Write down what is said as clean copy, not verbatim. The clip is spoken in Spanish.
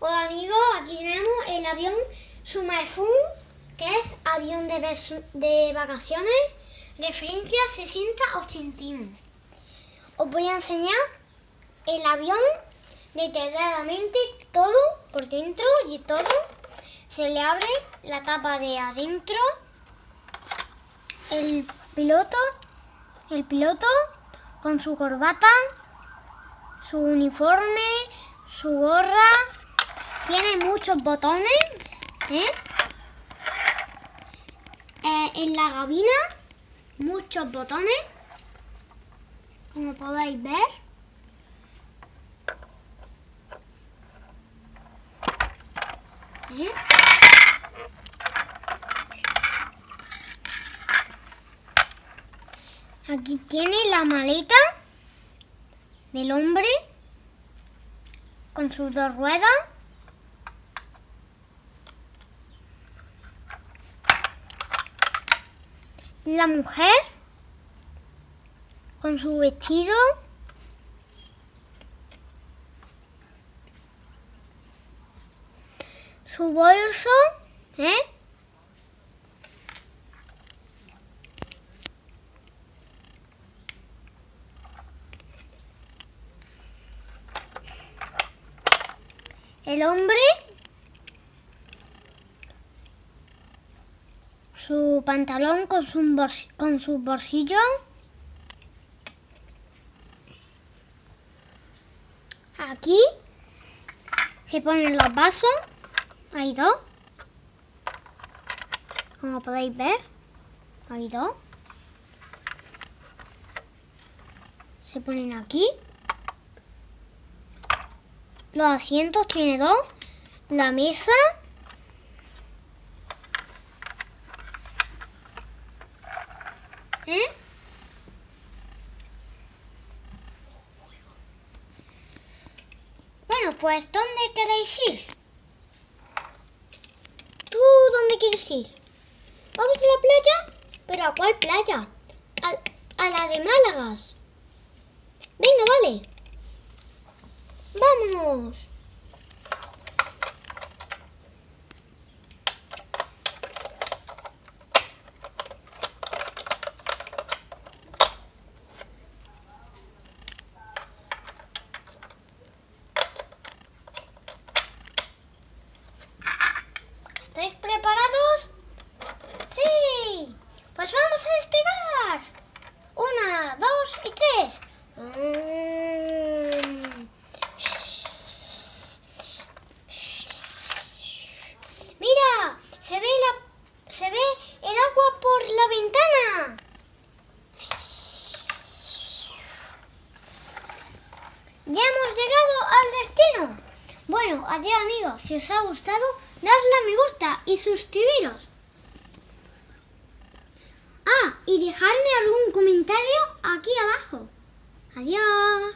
Hola amigos, aquí tenemos el avión Sumerfun, que es avión de vacaciones, referencia 60-81. Os voy a enseñar el avión detalladamente, todo por dentro y todo. Se le abre la tapa de adentro. El piloto con su corbata, su uniforme, su gorra. Tiene muchos botones, en la cabina, muchos botones, como podéis ver. Aquí tiene la maleta del hombre con sus dos ruedas. La mujer con su vestido. Su bolso, El hombre, su pantalón con sus bolsillos. Aquí se ponen los vasos. Hay dos. Como podéis ver, hay dos. Se ponen aquí. Los asientos tiene dos. La mesa. Bueno, pues ¿dónde queréis ir? ¿Tú dónde quieres ir? ¿Vamos a la playa? ¿Pero a cuál playa? A la de Málaga. Venga, vale. ¡Vámonos! ¿Estáis preparados? ¡Sí! Pues vamos a despegar. 1, 2 y 3. Mira, se ve el agua por la ventana. Ya hemos llegado al destino. Bueno, adiós amigos, si os ha gustado, dadle a me gusta y suscribiros. Y dejarme algún comentario aquí abajo. Adiós.